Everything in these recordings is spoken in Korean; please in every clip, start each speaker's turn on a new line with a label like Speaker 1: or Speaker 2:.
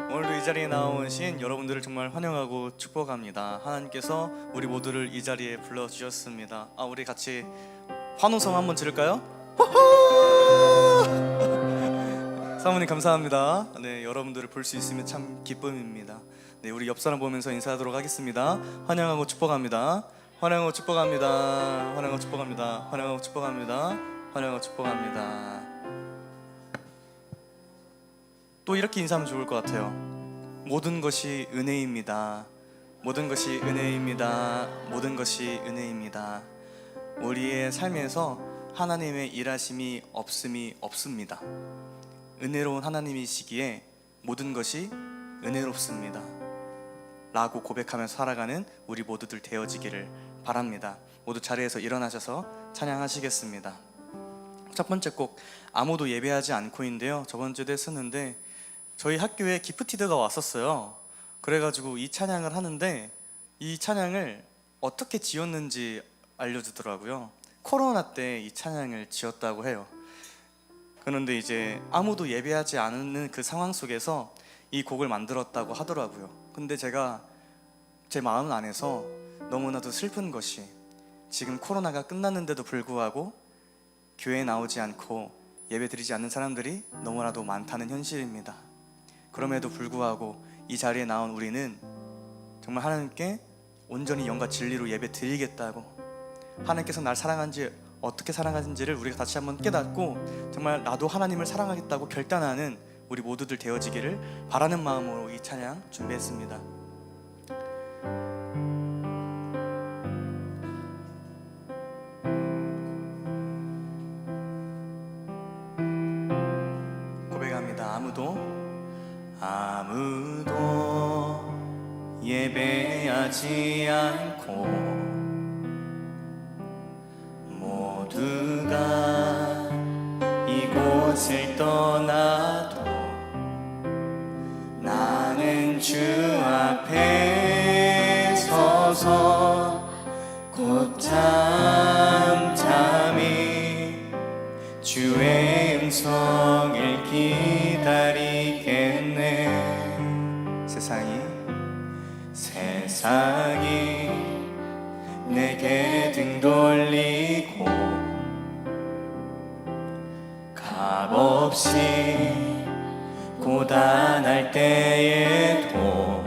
Speaker 1: 오늘도 이 자리에 나오신 여러분들을 정말 환영하고 축복합니다. 하나님께서 우리 모두를 이 자리에 불러주셨습니다. 우리 같이 환호성 한번 지를까요? 사모님 감사합니다. 네, 여러분들을 볼 수 있으면 참 기쁨입니다. 네, 우리 옆 사람 보면서 인사하도록 하겠습니다. 환영하고 축복합니다. 환영하고 축복합니다. 환영하고 축복합니다. 환영하고 축복합니다. 환영하고 축복합니다. 또 이렇게 인사하면 좋을 것 같아요. 모든 것이 은혜입니다. 모든 것이 은혜입니다. 모든 것이 은혜입니다. 우리의 삶에서 하나님의 일하심이 없음이 없습니다. 은혜로운 하나님이시기에 모든 것이 은혜롭습니다 라고 고백하면서 살아가는 우리 모두들 되어지기를 바랍니다. 모두 자리에서 일어나셔서 찬양하시겠습니다. 첫 번째 곡 아무도 예배하지 않고인데요, 저번 주에도 했었는데 저희 학교에 기프티드가 왔었어요. 그래가지고 이 찬양을 하는데 이 찬양을 어떻게 지었는지 알려주더라고요. 코로나 때 이 찬양을 지었다고 해요. 그런데 이제 아무도 예배하지 않는 그 상황 속에서 이 곡을 만들었다고 하더라고요. 근데 제가 제 마음 안에서 너무나도 슬픈 것이 지금 코로나가 끝났는데도 불구하고 교회에 나오지 않고 예배 드리지 않는 사람들이 너무나도 많다는 현실입니다. 그럼에도 불구하고 이 자리에 나온 우리는 정말 하나님께 온전히 영과 진리로 예배 드리겠다고, 하나님께서 날 사랑한지 어떻게 사랑하는지를 우리가 다시 한번 깨닫고 정말 나도 하나님을 사랑하겠다고 결단하는 우리 모두들 되어지기를 바라는 마음으로 이 찬양 준비했습니다. 고백합니다. 아무도 예배하지 않고 모두가 이곳을 떠나도 나는 주 앞에 서서 잠잠히 주의 음성을 기다리겠네. 세상이 내게 등 돌리고 값없이 고단할 때에도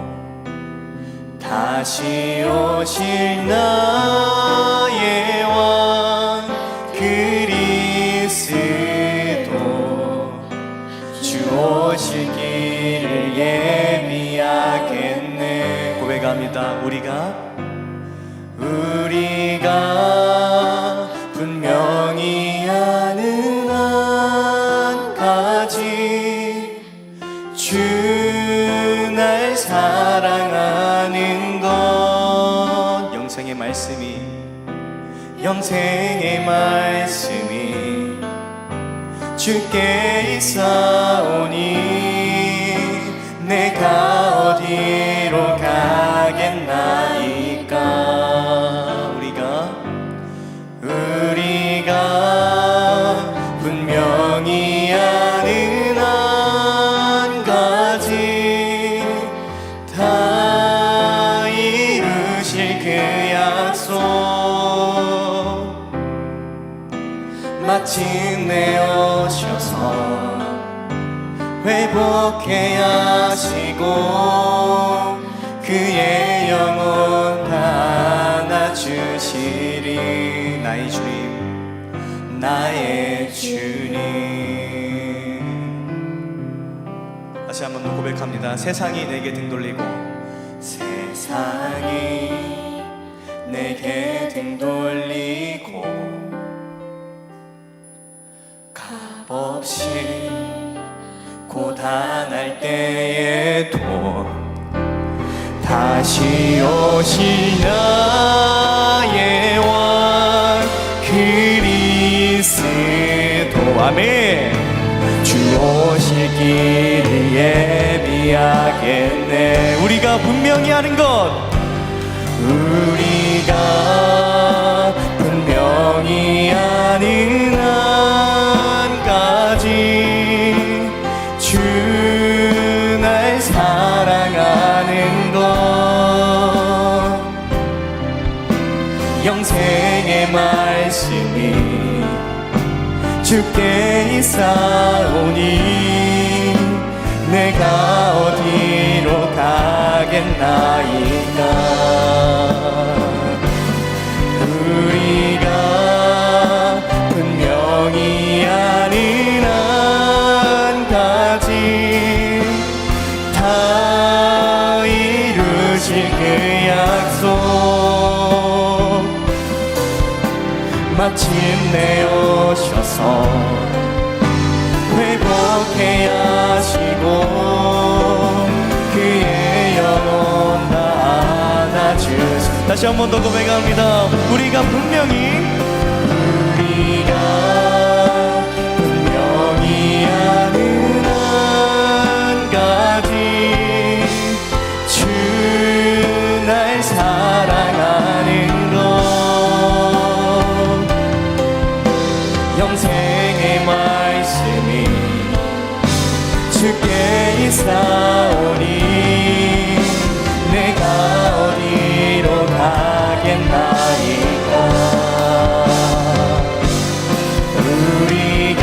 Speaker 1: 다시 오실 나의 왕 그리스도 주 오실 길을 예비하겠네. 고백합니다. 우리가 분명히 아는 한 가지, 주 날 사랑하는 것. 영생의 말씀이 주께 있사오니 내가 어디로 가겠나이까. 우리가 분명히 아는 한 가지, 다 이루실 그 약속 마침내 오셔서 회복해 하시고 그의 영혼 다 안아주시리. 나의 주님. 다시 한번 더 고백합니다. 세상이 내게 등 돌리고 값없이 고단할 때에도 다시 오실 나의 왕 그리스도. 아멘. 주 오실 길을 예비하겠네. 우리가 분명히 아는 것, 우리가 분명히 아는 한 가지, 주 날 사랑하는 것 영생의 말씀이 주께 있사오니 내가 어디로 가겠나이까. 우리가 분명히 아는 한 가지 다 이루실 그 약속 마침내 오셔서 회복해 하시고 그의 영혼 다 안아주시고. 다시 한 번 더 고백합니다. 우리가 분명히 아는 한 가지 주 날 사랑하는 것 영생의 말씀이 주께 있사오니 내가 어디로 가겠나이까. 우리가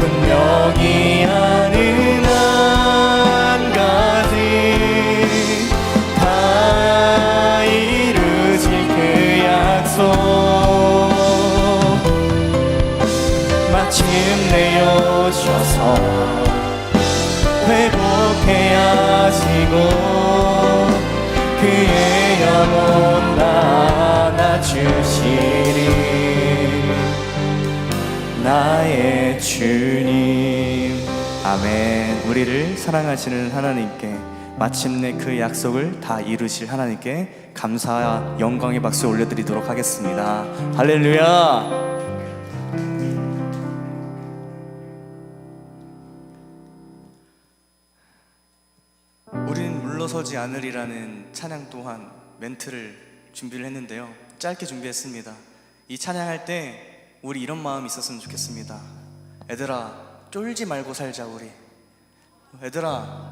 Speaker 1: 분명히 아는 한 가지 다 이루실 그 약속 마침내 오셔서 회복해 하시고 그의 영혼 다 안아주시리. 나의 주님. 아멘. 우리를 사랑하시는 하나님께 마침내 그 약속을 다 이루실 하나님께 감사와 영광의 박수 올려드리도록 하겠습니다. 할렐루야. 우린 물러서지 않으리라는 찬양 또한 멘트를 준비를 했는데요, 짧게 준비했습니다. 이 찬양할 때 우리 이런 마음이 있었으면 좋겠습니다. 얘들아 쫄지 말고 살자. 얘들아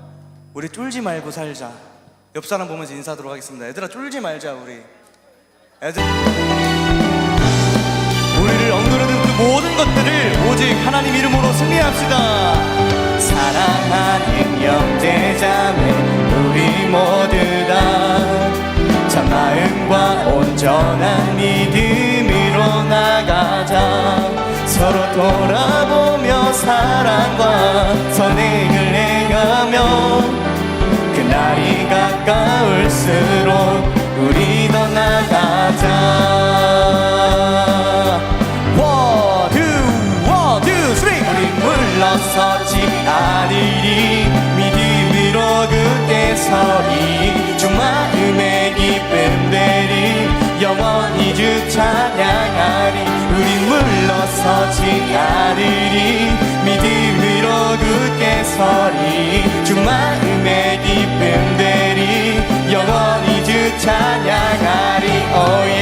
Speaker 1: 우리 쫄지 말고 살자. 옆 사람 보면서 인사하도록 하겠습니다. 얘들아 쫄지 말자. 우리를 억누르는 그 모든 것들을 오직 하나님 이름으로 승리합시다. 사랑하는 형제자매 우리 모두 다 참마음과 온전한 믿음으로 나가자. 서로 돌아보며 사랑과 선행을 행하며 그날이 가까울수록 우리 더 나가자. One, two, three. 우리 물러서지 않으리 믿음으로 굳게 서리 주 마음의 기쁨 되리 영원히 주 찬양하리. 우리 물러서지 않으리 믿음으로 굳게 서리 주 마음의 기쁨 되리 영원히 주 찬양하리. 오예.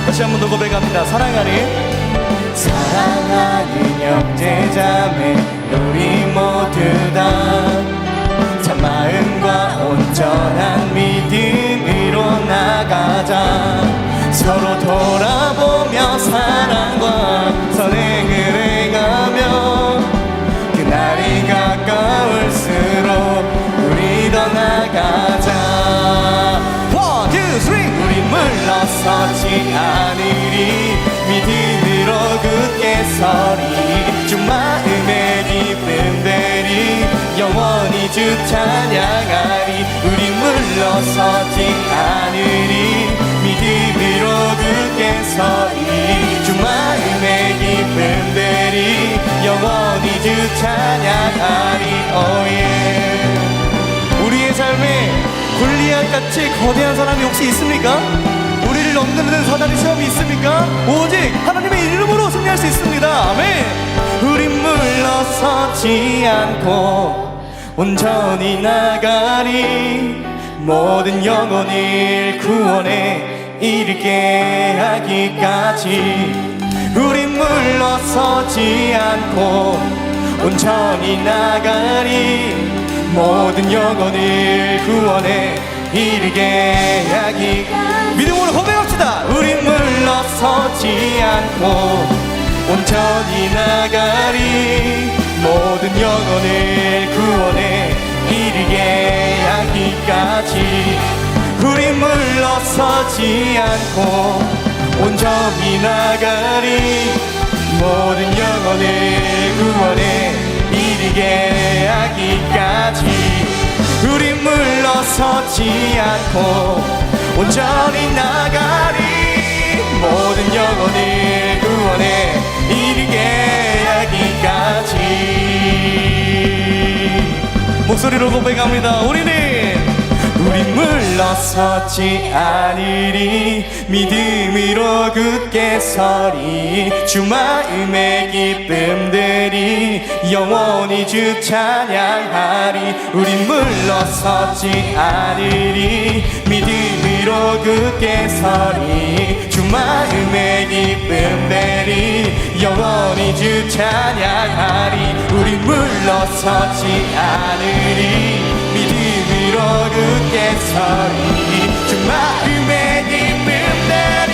Speaker 1: 다시 한 번 더 고백합니다. 사랑하는 형제자매 우리 모두 다 참마음과 온전한 믿음으로 나가자. 서로 돌아보며 사랑과 선행을 행하며 그날이 가까울수록 우리 더 나가자. One, two, three. 우리 물러서지 않으리 믿음으로 굳게 서리 주 마음의 기쁨 되리 영원히 주 찬양하리. 우리 물러서지 않으리 믿음으로 굳게 서리 주 마음의 기쁨 되리 영원히 주 찬양하리. 오예. 우리의 삶에 골리앗같이 거대한 사람이 혹시 있습니까? 우리를 억누르는 사단의 시험이 있습니까? 오직 하나님의 이름으로 승리할 수 있습니다. 아멘. 우린 물러서지 않고 온전히 나가리 모든 영혼을 구원해 이르게 하기까지 우린 물러서지 않고 온전히 나가리 모든 영혼을 구원에 이르게 하기까지 믿음으로 고백합시다. 우린 물러서지 않고 온전히 나가리 모든 영혼을 구원에 이르게 하기까지 우린 물러서지 않고 온전히 나가리 모든 영혼을 구원에 이르게 하기까지 우린 물러서지 않고 온전히 나가리 모든 영혼을 구원에 이르게 하기까지 목소리로 고백합니다. 우린 물러서지 않으리 믿음으로 굳게 서리 주 마음의 기쁨들이 영원히 주 찬양하리 우린 물러서지 않으리 믿음으로 굳게 서리 주 마음의 기쁨들이 영원히 주 찬양하리 우린 물러서지 않으리 믿음으로 굳게 서리 주 마음의 기쁨들이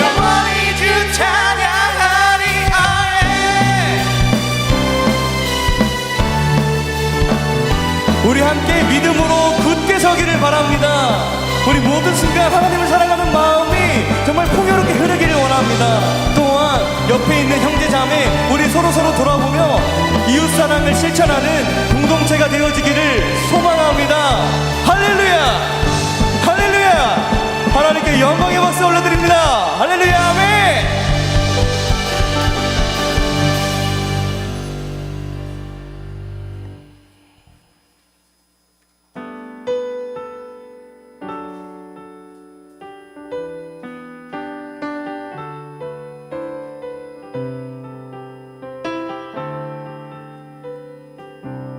Speaker 1: 영원히 주 찬양하리 우리 함께 믿음으로 굳게 서기를 바랍니다. 우리 모든 순간 하나님을 사랑하는 마음이 정말 풍요롭게 흐르기를 원합니다. 또한 옆에 있는 형제 자매 우리 서로 돌아보며 이웃사랑을 실천하는 공동체가 되어지기를 소망합니다. 할렐루야 할렐루야 하나님께 영광의 박수 올려드립니다. 할렐루야 아멘.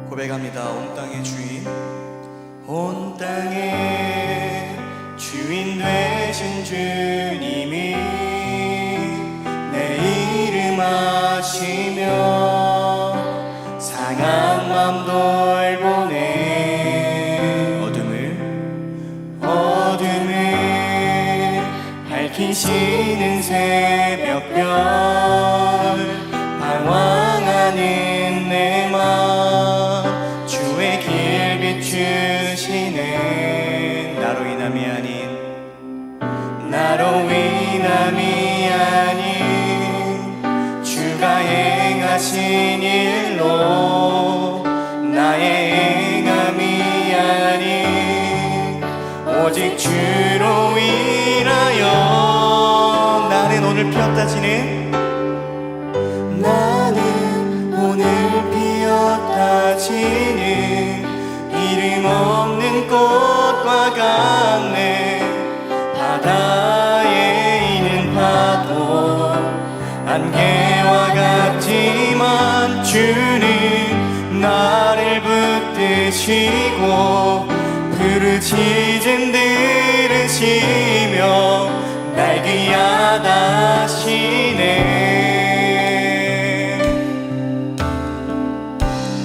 Speaker 1: 고백합니다. 온 땅의 주인 온 땅의 주인 되신 주님이 내 이름 아시며 상한 맘 돌보네 어둠을 밝히시는 새벽별 방황하는 내 맘 주의 길 비추시는 나로 인함이 아닌 주가 행하신 일로 나의 행함이 아닌 오직 주로 인하여 나는 오늘 피었다 지는 이름 없는 꽃과 같네 바다에 있는 파도 안개와 같지만 주는 나를 붙드시고 부르짖음 들으시며 날 귀하다 하시네.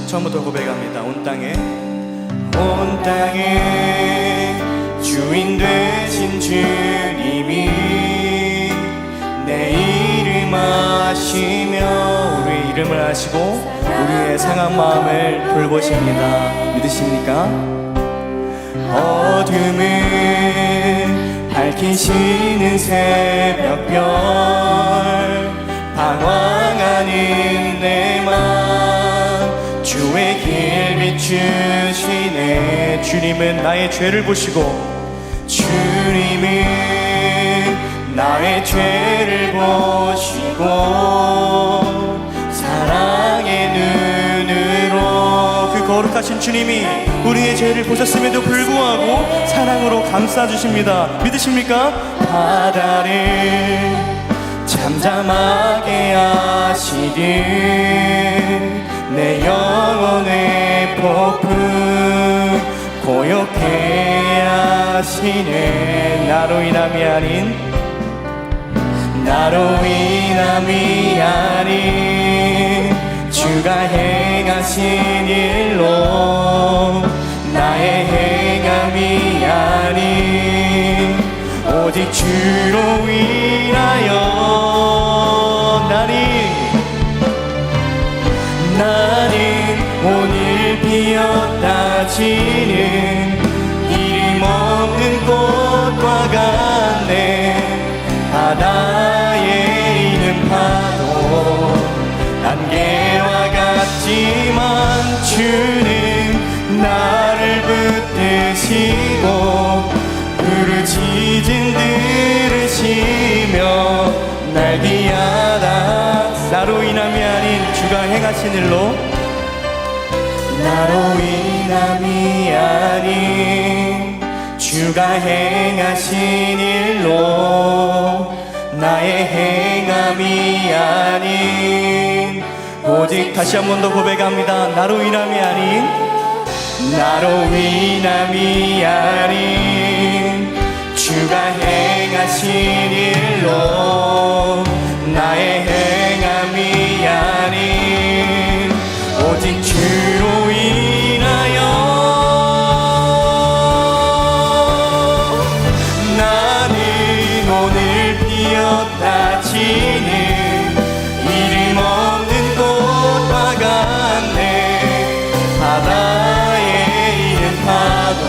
Speaker 1: 처음부터 고백합니다. 온 땅에 주인 되신 주님이 내 이름 아시며 우리의 이름을 아시고 우리의 상한 마음을 돌보십니다. 믿으십니까? 어둠을 밝히시는 새벽별 방황하는 내 맘 주의 길 비추시네. 주님은 나의 죄를 보시고 주님은 나의 죄를 보시고 사랑의 눈으로 그 거룩하신 주님이 우리의 죄를 보셨음에도 불구하고 사랑으로 감싸주십니다. 믿으십니까? 바다를 잠잠하게 하시듯 내 영혼의 폭풍 고요케 하시네. 나로 인함이 아닌, 나로 인함이 아닌 주가 행하신 일로, 나의 행함이 아닌 오직 주로 인하여 나는 오늘 피었다 지는 이름 없는 꽃과 같네. 바다에 있는 파도 안개와 같지만 주는 나를 붙드시고 부르짖음 들으시며 날귀하다. 나로 인함이 아닌 주가 행하신 일로, 나로 인함이 아닌 주가 행하신 일로, 나의 행함이 아닌 오직, 다시 한 번 더 고백합니다. 나로 인함이 아닌, 나로 인함이 아닌 주가 행하신 일로, 나의 행함이 아닌 오직 주로 인하여 나는 오늘 피었다 지는 이름 없는 꽃과 같네. 바다에 있는 파도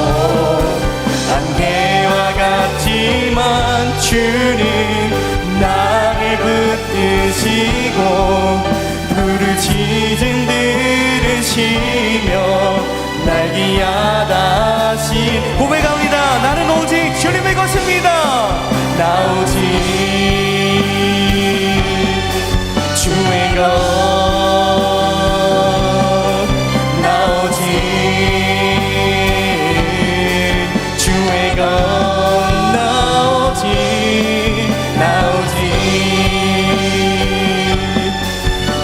Speaker 1: 안개와 같지만 주는 나를 붙드시고 부르짖음 들으시며 날귀하다신 고백합니다. 나는 오직 주님의 것입니다. 나 오직 주의 것, 나 오직 주의 것, 나 오직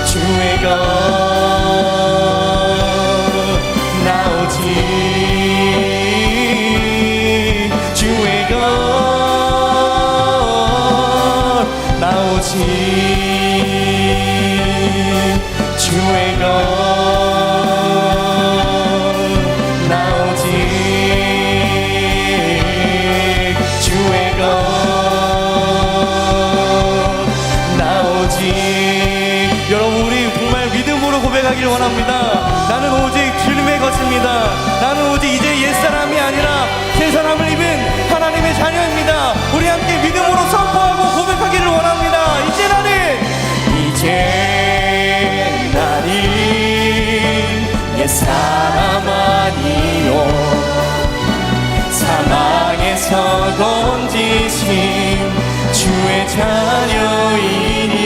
Speaker 1: 주의 것, 나 오직 주의 것, 나 오직 주의 것, 나 오직 주의 것, 나 오직. 여러분, 우리 정말 믿음으로 고백하기를 원합니다. 나는 오직 주님의 것입니다. 나는 오직 이제 옛사람이 아니라 새 사람을 입은 하나님의 자녀입니다. 우리 함께 믿음으로 선포하고 고백하기를 원합니다. 이제 나는 옛사람 아니요 사망에서 건지신 주의 자녀이니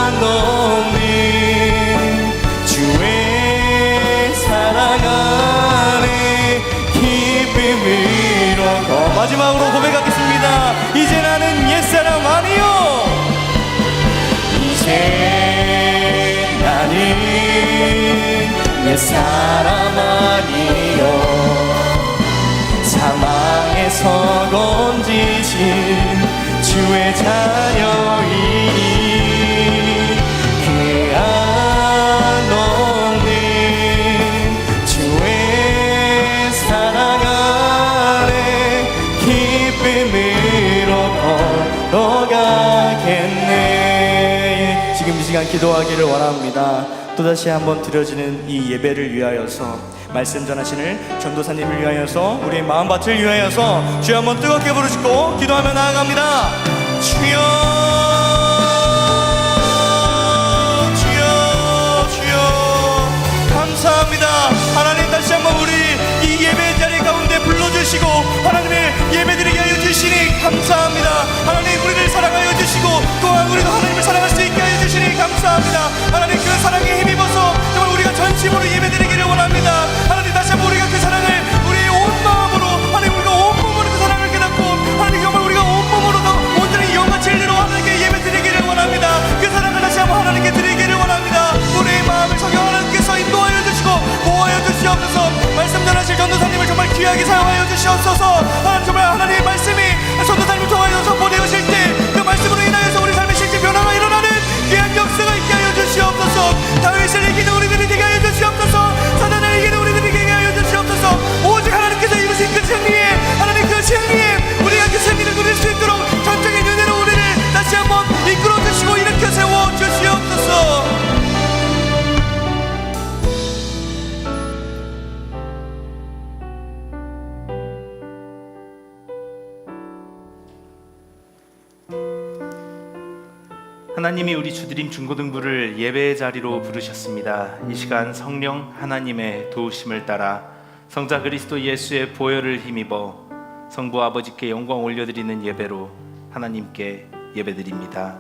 Speaker 1: 한없는 주의 사랑 안에 기쁨으로. 마지막으로 고백하겠습니다. 이제 나는 옛사람 아니요, 이제 나는 옛사람 아니요 사망에서 건지신 주의 자녀이니 그 한없는 주의 사랑 안에 기쁨으로 걸어가겠네. 지금 이 시간 기도하기를 원합니다. 또다시 한번 드려지는 이 예배를 위하여서, 말씀 전하시는 전도사님을 위하여서, 우리의 마음밭을 위하여서 주여 한번 뜨겁게 부르시고 기도하며 나아갑니다. 주여, 주여, 주여, 감사합니다. 하나님, 다시 한번 우리 이 예배 자리 가운데 불러주시고 하나님의 예배드리게 하여 주시니 감사합니다. 하나님, 우리를 사랑하여 주시고 또한 우리도 하나님을 사랑할 수 있게 하여 주시니 감사합니다. 하나님, 그 사랑에 힘입어서 정말 우리가 전심으로 예배드리기를 원합니다. 하나님, 다시 한번 우리가 그 사랑을 우리의 온 마음으로, 하나님, 우리가 온 몸으로 그 사랑을 깨닫고 하나님, 정말 우리가 온 몸으로 온전히 영과 진리로 하나님께 예배드리기를 원합니다. 그 사랑을 다시 한번 하나님께 드리기를 원합니다. 우리의 마음을 성령 하나님께서 인도하여 주시고 정말 하나님의 말씀이 성도 삶을 통하여 선포되어질 때 그 말씀으로 인하여서 우리 삶의 실제 변화가 일어나는 귀한 역사가 있게 하여 주시옵소서. 다윗을 이기는 우리들이 되게 하여 주시옵소서. 사단을 이기는 우리들이 되게 하여 주시옵소서. 오직 하나님께서 이루신 그 승리에, 하나님 그 승리에 우리가 그 승리를 누릴 수 있도록 전적인 은혜로 우리를 다시 한번 이끌어 주시고 일으켜 세워 주시옵소서.
Speaker 2: 하나님이 우리 주드림 중고등부를 예배의 자리로 부르셨습니다. 이 시간 성령 하나님의 도우심을 따라 성자 그리스도 예수의 보혈을 힘입어 성부 아버지께 영광 올려드리는 예배로 하나님께 예배드립니다.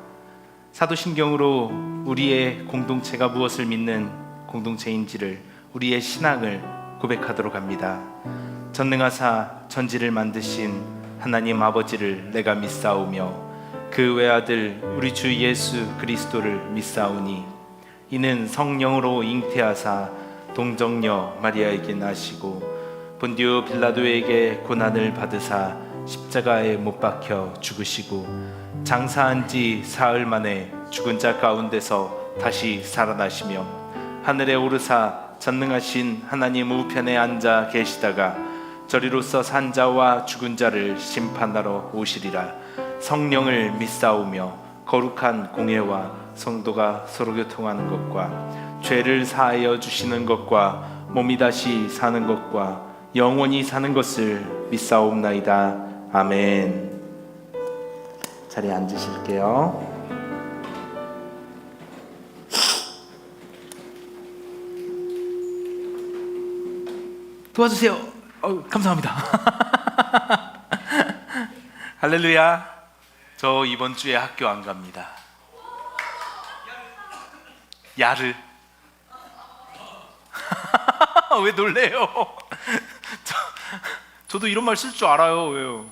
Speaker 2: 사도신경으로 우리의 공동체가 무엇을 믿는 공동체인지를, 우리의 신앙을 고백하도록 합니다. 전능하사 천지를 만드신 하나님 아버지를 내가 믿사오며 그 외아들 우리 주 예수 그리스도를 믿사오니 이는 성령으로 잉태하사 동정녀 마리아에게 나시고 본디오 빌라도에게 고난을 받으사 십자가에 못 박혀 죽으시고 장사한 지 사흘 만에 죽은 자 가운데서 다시 살아나시며 하늘에 오르사 전능하신 하나님 우편에 앉아 계시다가 저리로서 산 자와 죽은 자를 심판하러 오시리라. 성령을 믿사오며 거룩한 공예와 성도가 서로 교통하는 것과 죄를 사하여 주시는 것과 몸이 다시 사는 것과 영원히 사는 것을 믿사옵나이다. 아멘. 자리에 앉으실게요. 도와주세요. 감사합니다. 할렐루야. 저 이번 주에 학교 안 갑니다. 야르. 왜 놀래요? 저도 이런 말 쓸 줄 알아요. 왜요?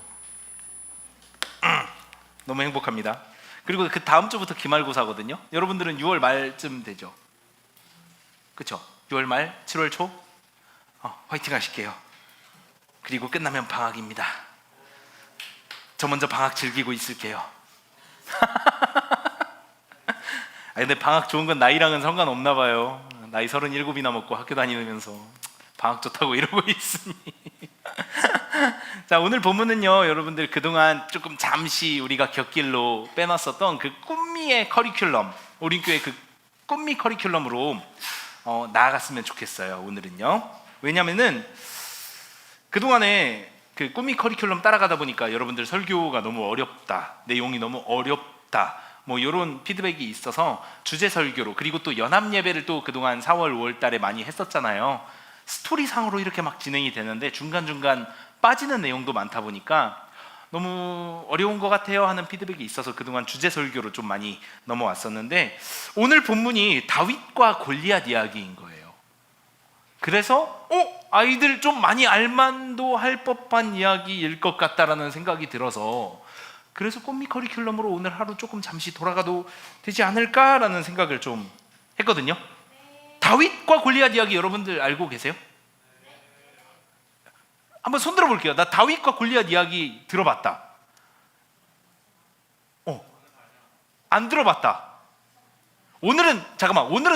Speaker 2: 너무 행복합니다. 그리고 그 다음 주부터 기말고사거든요. 여러분들은 6월 말쯤 되죠? 그쵸? 6월 말, 7월 초? 화이팅 하실게요. 그리고 끝나면 방학입니다. 저 먼저 방학 즐기고 있을게요. 근데 방학 좋은 건 나이랑은 상관없나 봐요. 나이 37이나 먹고 학교 다니면서 방학 좋다고 이러고 있으니. 자, 오늘 본문은요, 여러분들 그동안 조금 잠시 우리가 곁길로 빼놨었던 그 꿈미의 커리큘럼, 우리 교회 그 꿈미 커리큘럼으로 나아갔으면 좋겠어요. 오늘은요. 왜냐면은 그동안에 그 꿈미 커리큘럼 따라가다 보니까 여러분들 설교가 너무 어렵다, 내용이 너무 어렵다, 뭐 이런 피드백이 있어서 주제 설교로, 그리고 또 연합 예배를 또 그동안 4월 5월 달에 많이 했었잖아요. 스토리상으로 이렇게 막 진행이 되는데 중간중간 빠지는 내용도 많다 보니까 너무 어려운 것 같아요 하는 피드백이 있어서 그동안 주제 설교로 좀 많이 넘어왔었는데, 오늘 본문이 다윗과 골리앗 이야기인 거예요. 그래서 아이들 좀 많이 알만도 할 법한 이야기일 것 같다라는 생각이 들어서, 그래서 꿈미 커리큘럼으로 오늘 하루 조금 잠시 돌아가도 되지 않을까라는 생각을 좀 했거든요. 다윗과 골리앗 이야기 여러분들 알고 계세요? 한번 손 들어볼게요. 나 다윗과 골리앗 이야기 들어봤다. 안 들어봤다. 오늘은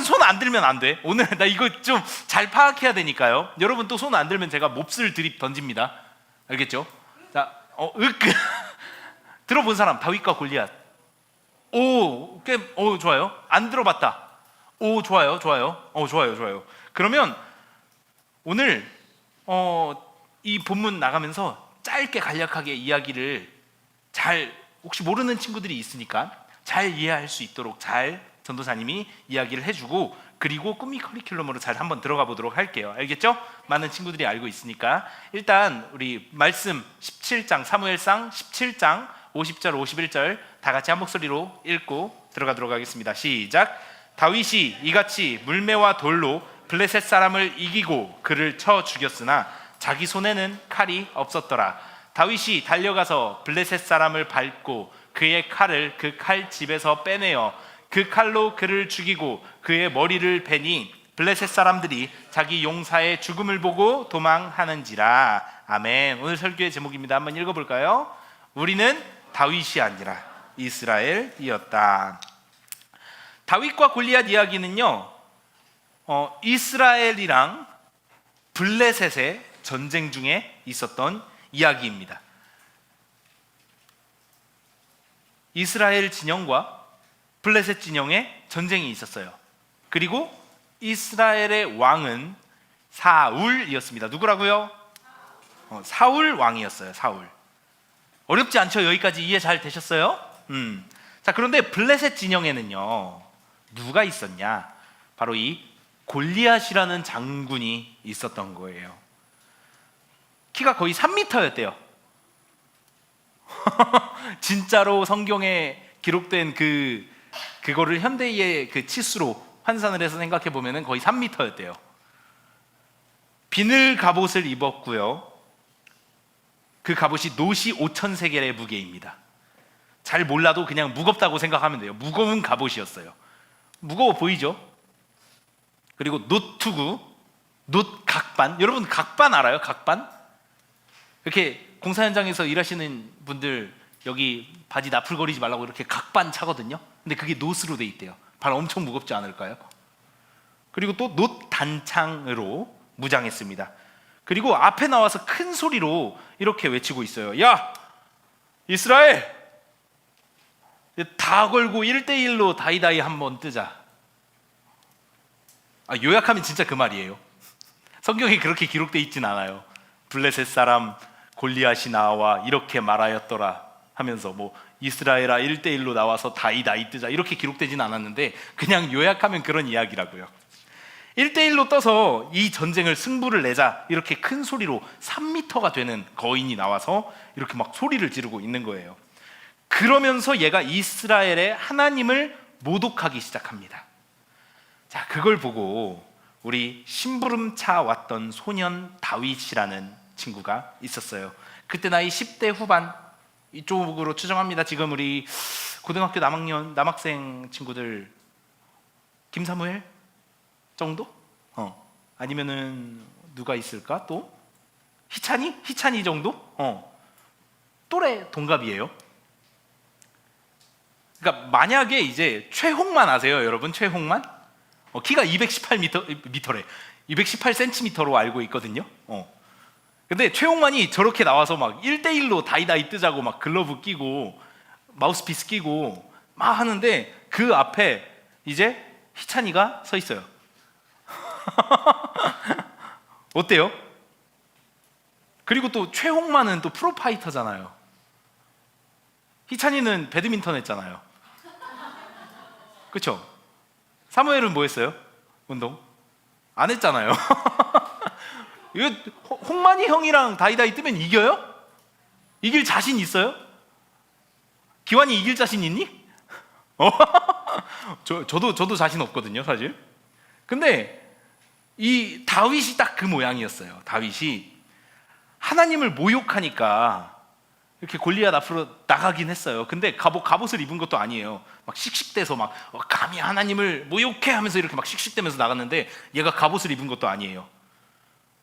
Speaker 2: 손 안 들면 안 돼. 오늘 나 이거 좀 잘 파악해야 되니까요. 여러분 또 손 안 들면 제가 몹쓸 드립 던집니다. 알겠죠? 자, 들어본 사람, 다윗과 골리앗. 좋아요. 안 들어봤다. 좋아요. 좋아요. 그러면 오늘 이 본문 나가면서 짧게 간략하게 이야기를 잘, 혹시 모르는 친구들이 있으니까 잘 이해할 수 있도록 잘 전도사님이 이야기를 해주고, 그리고 꿈미 커리큘럼으로 잘 한번 들어가 보도록 할게요. 알겠죠? 많은 친구들이 알고 있으니까 일단 우리 말씀 17장, 사무엘상 17장 50절 51절 다 같이 한 목소리로 읽고 들어가도록 하겠습니다. 시작. 다윗이 이같이 물매와 돌로 블레셋 사람을 이기고 그를 쳐 죽였으나 자기 손에는 칼이 없었더라. 다윗이 달려가서 블레셋 사람을 밟고 그의 칼을 그 칼집에서 빼내어 그 칼로 그를 죽이고 그의 머리를 베니 블레셋 사람들이 자기 용사의 죽음을 보고 도망하는지라. 아멘. 오늘 설교의 제목입니다. 한번 읽어볼까요? 우리는 다윗이 아니라 이스라엘이었다. 다윗과 골리앗 이야기는요, 이스라엘이랑 블레셋의 전쟁 중에 있었던 이야기입니다. 이스라엘 진영과 블레셋 진영의 전쟁이 있었어요. 그리고 이스라엘의 왕은 사울이었습니다. 누구라고요? 사울 왕이었어요. 사울. 어렵지 않죠? 여기까지 이해 잘 되셨어요? 자, 그런데 블레셋 진영에는요, 누가 있었냐? 바로 이 골리앗이라는 장군이 있었던 거예요. 키가 거의 3m였대요. 진짜로 성경에 기록된 그거를 현대의 그 치수로 환산을 해서 생각해 보면은 거의 3m였대요. 비늘 갑옷을 입었고요. 그 갑옷이 노시 5,000세겔의 무게입니다. 잘 몰라도 그냥 무겁다고 생각하면 돼요. 무거운 갑옷이었어요. 무거워 보이죠? 그리고 놋투구, 놋각반. 여러분 각반 알아요? 각반? 이렇게 공사 현장에서 일하시는 분들 여기 바지 나풀거리지 말라고 이렇게 각반 차거든요. 근데 그게 놋으로 돼 있대요. 발 엄청 무겁지 않을까요? 그리고 또 놋 단창으로 무장했습니다. 그리고 앞에 나와서 큰 소리로 이렇게 외치고 있어요. 야! 이스라엘! 다 걸고 1대1로 다이다이 한번 뜨자. 요약하면 진짜 그 말이에요. 성경에 그렇게 기록되어 있진 않아요. 블레셋 사람 골리앗이 나와 이렇게 말하였더라 하면서 뭐 이스라엘아 1대1로 나와서 다이다이 뜨자 이렇게 기록되진 않았는데 그냥 요약하면 그런 이야기라고요. 1대1로 떠서 이 전쟁을 승부를 내자 이렇게 큰 소리로 3m가 되는 거인이 나와서 이렇게 막 소리를 지르고 있는 거예요. 그러면서 얘가 이스라엘의 하나님을 모독하기 시작합니다. 자, 그걸 보고 우리 심부름차 왔던 소년 다윗이라는 친구가 있었어요. 그때 나이 10대 후반 이쪽으로 추정합니다. 지금 우리 고등학교 남학생 친구들 김사무엘 정도? 아니면은 누가 있을까? 또 희찬이 정도? 또래 동갑이에요. 그러니까 만약에 이제 최홍만 아세요, 여러분? 최홍만? 키가 218m래. 218cm로 알고 있거든요. 근데 최홍만이 저렇게 나와서 막 1대1로 다이다이 뜨자고 막 글러브 끼고 마우스피스 끼고 막 하는데 그 앞에 이제 희찬이가 서 있어요. 어때요? 그리고 또 최홍만은 또 프로파이터잖아요. 희찬이는 배드민턴 했잖아요. 그렇죠? 사무엘은 뭐 했어요? 운동? 안 했잖아요. 이거 홍만이 형이랑 다이다이 뜨면 이겨요? 이길 자신 있어요? 기환이 이길 자신 있니? 저도 자신 없거든요, 사실. 근데 이 다윗이 딱 그 모양이었어요. 다윗이 하나님을 모욕하니까 이렇게 골리앗 앞으로 나가긴 했어요. 근데 갑옷을 입은 것도 아니에요. 막 씩씩대서 막 감히 하나님을 모욕해 하면서 이렇게 막 씩씩대면서 나갔는데 얘가 갑옷을 입은 것도 아니에요.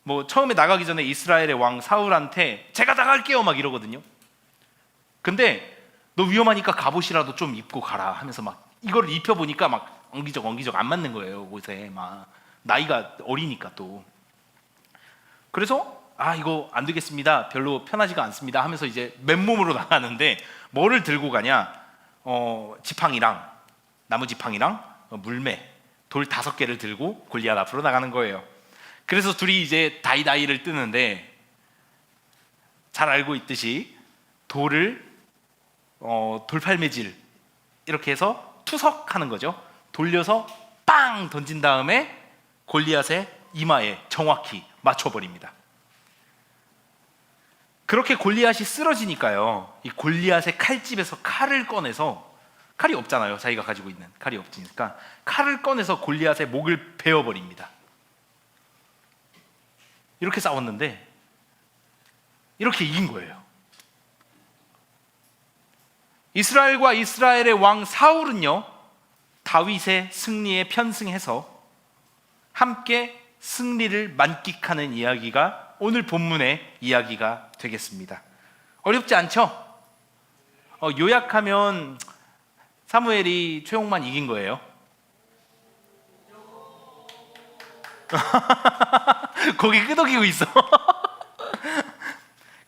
Speaker 2: 뭐 처음에 나가기 전에 이스라엘의 왕 사울한테 제가 나갈게요 막 이러거든요. 근데 너 위험하니까 갑옷이라도 좀 입고 가라 하면서 막 이걸 입혀보니까 막 엉기적 안 맞는 거예요. 옷에 막 나이가 어리니까 또. 그래서 이거 안 되겠습니다. 별로 편하지가 않습니다 하면서 이제 맨몸으로 나가는데 뭐를 들고 가냐? 지팡이랑 나무 지팡이랑 물매 돌 5개를 들고 골리앗 앞으로 나가는 거예요. 그래서 둘이 이제 다이다이를 뜨는데 잘 알고 있듯이 돌을 돌팔매질 이렇게 해서 투석하는 거죠. 돌려서 빵 던진 다음에 골리앗의 이마에 정확히 맞춰버립니다. 그렇게 골리앗이 쓰러지니까요, 이 골리앗의 칼집에서 칼을 꺼내서, 칼이 없잖아요, 자기가 가지고 있는 칼이 없으니까 칼을 꺼내서 골리앗의 목을 베어버립니다. 이렇게 싸웠는데 이렇게 이긴 거예요. 이스라엘과 이스라엘의 왕 사울은요, 다윗의 승리에 편승해서 함께 승리를 만끽하는 이야기가 오늘 본문의 이야기가 되겠습니다. 어렵지 않죠? 요약하면 사무엘이 최홍만 이긴 거예요. 거기 끄덕이고 있어.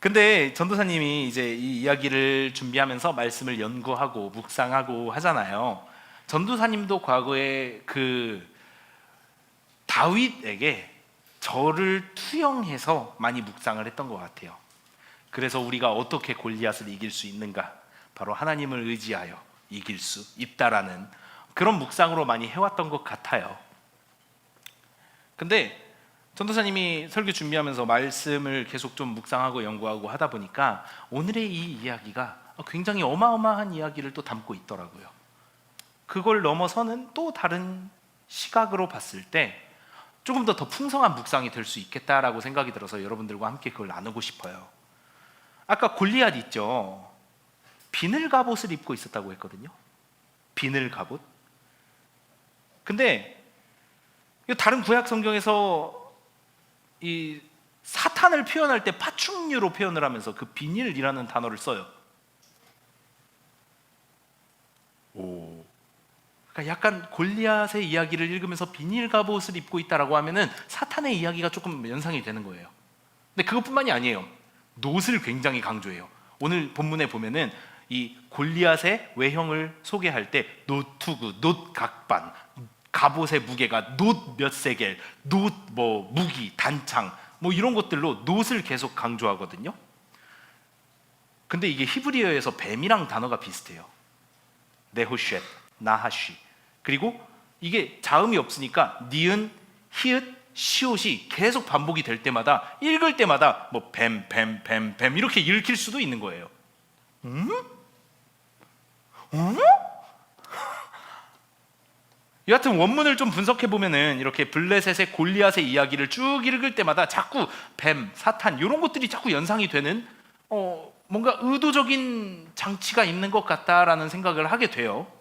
Speaker 2: 근데 전도사님이 이제 이 이야기를 준비하면서 말씀을 연구하고 묵상하고 하잖아요. 전도사님도 과거에 그 다윗에게 저를 투영해서 많이 묵상을 했던 것 같아요. 그래서 우리가 어떻게 골리앗을 이길 수 있는가, 바로 하나님을 의지하여 이길 수 있다라는 그런 묵상으로 많이 해왔던 것 같아요. 근데 전도사님이 설교 준비하면서 말씀을 계속 좀 묵상하고 연구하고 하다 보니까 오늘의 이 이야기가 굉장히 어마어마한 이야기를 또 담고 있더라고요. 그걸 넘어서는 또 다른 시각으로 봤을 때 조금 더 풍성한 묵상이 될 수 있겠다라고 생각이 들어서 여러분들과 함께 그걸 나누고 싶어요. 아까 골리앗 있죠? 비늘 갑옷을 입고 있었다고 했거든요. 비늘 갑옷. 근데 다른 구약 성경에서 이 사탄을 표현할 때 파충류로 표현을 하면서 그 비닐이라는 단어를 써요. 그러니까 약간 골리앗의 이야기를 읽으면서 비닐 갑옷을 입고 있다라고 하면은 사탄의 이야기가 조금 연상이 되는 거예요. 근데 그것뿐만이 아니에요. 놋을 굉장히 강조해요. 오늘 본문에 보면은 이 골리앗의 외형을 소개할 때 놋투구, 놋각반, 갑옷의 무게가 놋 몇 세겔, 놋 뭐 무기, 단창 뭐 이런 것들로 놋을 계속 강조하거든요. 근데 이게 히브리어에서 뱀이랑 단어가 비슷해요. 네호쉣, 나하쉬. 그리고 이게 자음이 없으니까 니은, 히읗, 시옷이 계속 반복이 될 때마다 읽을 때마다 뭐 뱀 이렇게 읽힐 수도 있는 거예요. 여하튼 원문을 좀 분석해 보면은 이렇게 블레셋의 골리앗의 이야기를 쭉 읽을 때마다 자꾸 뱀, 사탄 이런 것들이 자꾸 연상이 되는 뭔가 의도적인 장치가 있는 것 같다라는 생각을 하게 돼요.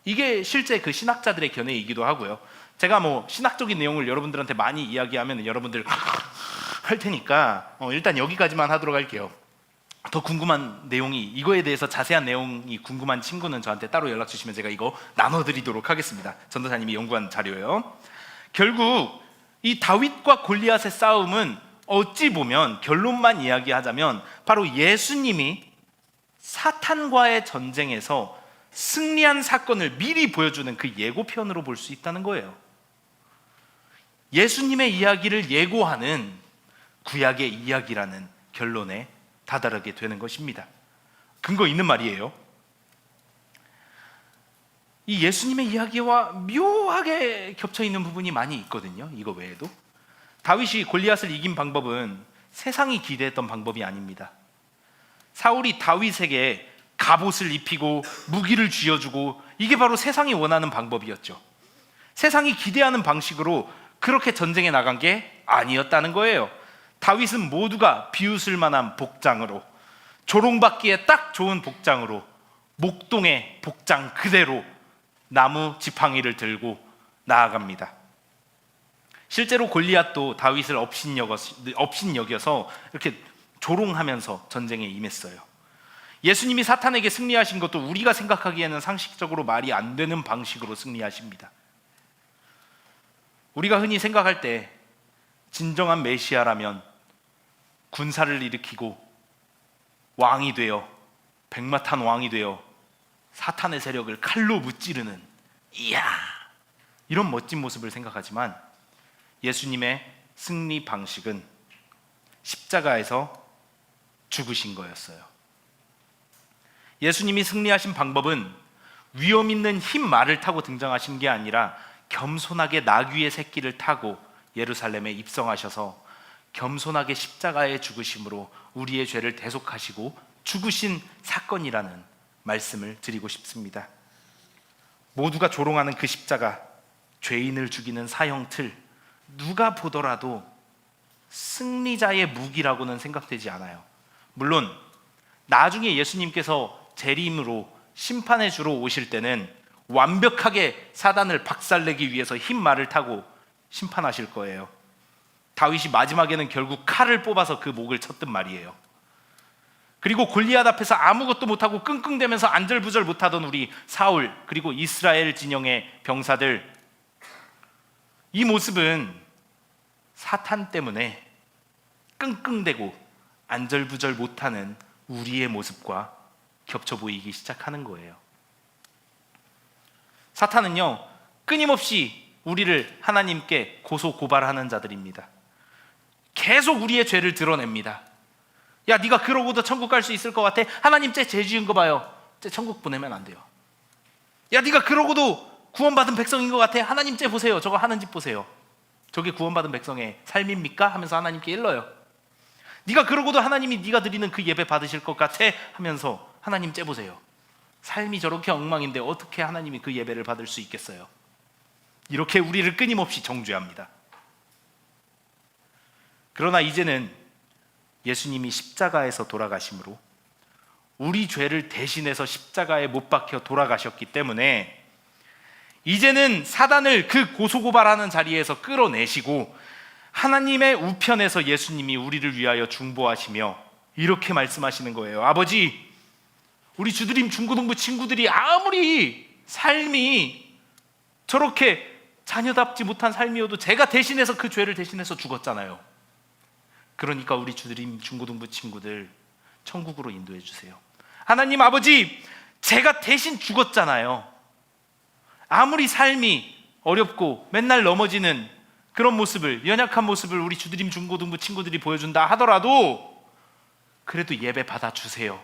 Speaker 2: 이게 실제 그 신학자들의 견해이기도 하고요. 제가 뭐 신학적인 내용을 여러분들한테 많이 이야기하면 여러분들 할 테니까 일단 여기까지만 하도록 할게요. 더 궁금한 내용이, 이거에 대해서 자세한 내용이 궁금한 친구는 저한테 따로 연락 주시면 제가 이거 나눠드리도록 하겠습니다. 전도사님이 연구한 자료예요. 결국 이 다윗과 골리앗의 싸움은 어찌 보면 결론만 이야기하자면 바로 예수님이 사탄과의 전쟁에서 승리한 사건을 미리 보여주는 그 예고편으로 볼 수 있다는 거예요. 예수님의 이야기를 예고하는 구약의 이야기라는 결론에 다다르게 되는 것입니다. 근거 있는 말이에요. 이 예수님의 이야기와 묘하게 겹쳐 있는 부분이 많이 있거든요. 이거 외에도 다윗이 골리앗을 이긴 방법은 세상이 기대했던 방법이 아닙니다. 사울이 다윗에게 갑옷을 입히고 무기를 쥐어주고 이게 바로 세상이 원하는 방법이었죠. 세상이 기대하는 방식으로 그렇게 전쟁에 나간 게 아니었다는 거예요. 다윗은 모두가 비웃을 만한 복장으로, 조롱받기에 딱 좋은 복장으로, 목동의 복장 그대로 나무 지팡이를 들고 나아갑니다. 실제로 골리앗도 다윗을 업신여겨서 이렇게 조롱하면서 전쟁에 임했어요. 예수님이 사탄에게 승리하신 것도 우리가 생각하기에는 상식적으로 말이 안 되는 방식으로 승리하십니다. 우리가 흔히 생각할 때 진정한 메시아라면 군사를 일으키고 왕이 되어, 백마탄 왕이 되어 사탄의 세력을 칼로 무찌르는, 이야, 이런 멋진 모습을 생각하지만 예수님의 승리 방식은 십자가에서 죽으신 거였어요. 예수님이 승리하신 방법은 위험 있는 흰 말을 타고 등장하신 게 아니라 겸손하게 나귀의 새끼를 타고 예루살렘에 입성하셔서 겸손하게 십자가에 죽으심으로 우리의 죄를 대속하시고 죽으신 사건이라는 말씀을 드리고 싶습니다. 모두가 조롱하는 그 십자가, 죄인을 죽이는 사형틀, 누가 보더라도 승리자의 무기라고는 생각되지 않아요. 물론 나중에 예수님께서 재림으로 심판의 주로 오실 때는 완벽하게 사단을 박살내기 위해서 흰 말을 타고 심판하실 거예요. 다윗이 마지막에는 결국 칼을 뽑아서 그 목을 쳤단 말이에요. 그리고 골리앗 앞에서 아무것도 못하고 끙끙대면서 안절부절 못하던 우리 사울, 그리고 이스라엘 진영의 병사들, 이 모습은 사탄 때문에 끙끙대고 안절부절 못하는 우리의 모습과 겹쳐 보이기 시작하는 거예요. 사탄은요, 끊임없이 우리를 하나님께 고소 고발하는 자들입니다. 계속 우리의 죄를 드러냅니다. 야, 네가 그러고도 천국 갈 수 있을 것 같아? 하나님 쟤 죄 지은 거 봐요. 쟤 천국 보내면 안 돼요. 야, 네가 그러고도 구원받은 백성인 것 같아? 하나님 쟤 보세요. 저거 하는 짓 보세요. 저게 구원받은 백성의 삶입니까? 하면서 하나님께 일러요. 네가 그러고도 하나님이 네가 드리는 그 예배 받으실 것 같아? 하면서 하나님 쟤 보세요. 삶이 저렇게 엉망인데 어떻게 하나님이 그 예배를 받을 수 있겠어요? 이렇게 우리를 끊임없이 정죄합니다. 그러나 이제는 예수님이 십자가에서 돌아가심으로 우리 죄를 대신해서 십자가에 못 박혀 돌아가셨기 때문에 이제는 사단을 그 고소고발하는 자리에서 끌어내시고 하나님의 우편에서 예수님이 우리를 위하여 중보하시며 이렇게 말씀하시는 거예요. 아버지, 우리 주드림 중고등부 친구들이 아무리 삶이 저렇게 자녀답지 못한 삶이어도 제가 대신해서 그 죄를 대신해서 죽었잖아요. 그러니까 우리 주드림 중고등부 친구들 천국으로 인도해 주세요. 하나님 아버지, 제가 대신 죽었잖아요. 아무리 삶이 어렵고 맨날 넘어지는 그런 모습을, 연약한 모습을 우리 주드림 중고등부 친구들이 보여준다 하더라도 그래도 예배 받아주세요.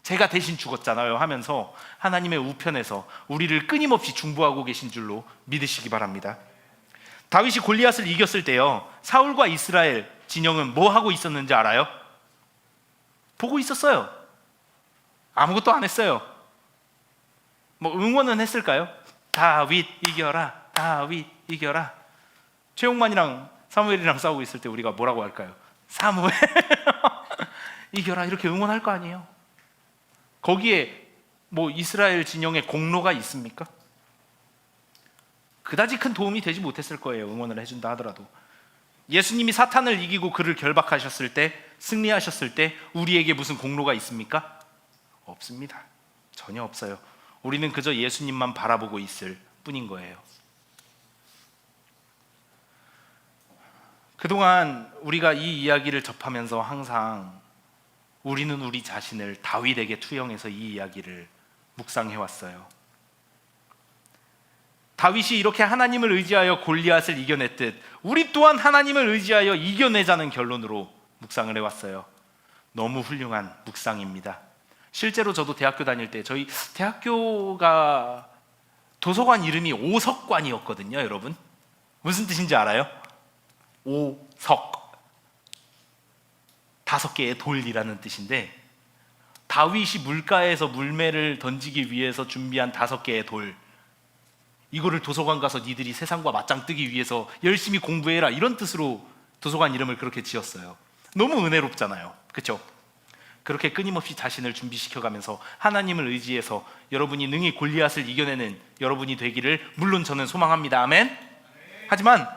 Speaker 2: 제가 대신 죽었잖아요 하면서 하나님의 우편에서 우리를 끊임없이 중보하고 계신 줄로 믿으시기 바랍니다. 다윗이 골리앗을 이겼을 때요, 사울과 이스라엘 진영은 뭐 하고 있었는지 알아요? 보고 있었어요. 아무것도 안 했어요. 뭐 응원은 했을까요? 다윗 이겨라, 다윗 이겨라. 최용만이랑 사무엘이랑 싸우고 있을 때 우리가 뭐라고 할까요? 사무엘 이겨라, 이렇게 응원할 거 아니에요. 거기에 뭐 이스라엘 진영의 공로가 있습니까? 그다지 큰 도움이 되지 못했을 거예요. 응원을 해준다 하더라도. 예수님이 사탄을 이기고 그를 결박하셨을 때, 승리하셨을 때 우리에게 무슨 공로가 있습니까? 없습니다. 전혀 없어요. 우리는 그저 예수님만 바라보고 있을 뿐인 거예요. 그동안 우리가 이 이야기를 접하면서 항상 우리는 우리 자신을 다윗에게 투영해서 이 이야기를 묵상해 왔어요. 다윗이 이렇게 하나님을 의지하여 골리앗을 이겨냈듯 우리 또한 하나님을 의지하여 이겨내자는 결론으로 묵상을 해왔어요. 너무 훌륭한 묵상입니다. 실제로 저도 대학교 다닐 때, 저희 대학교가 도서관 이름이 오석관이었거든요. 여러분 무슨 뜻인지 알아요? 오석, 5개의 돌이라는 뜻인데, 다윗이 물가에서 물매를 던지기 위해서 준비한 5개의 돌, 이거를 도서관 가서 니들이 세상과 맞짱 뜨기 위해서 열심히 공부해라, 이런 뜻으로 도서관 이름을 그렇게 지었어요. 너무 은혜롭잖아요. 그렇죠? 그렇게 끊임없이 자신을 준비시켜가면서 하나님을 의지해서 여러분이 능히 골리앗을 이겨내는 여러분이 되기를 물론 저는 소망합니다. 아멘. 하지만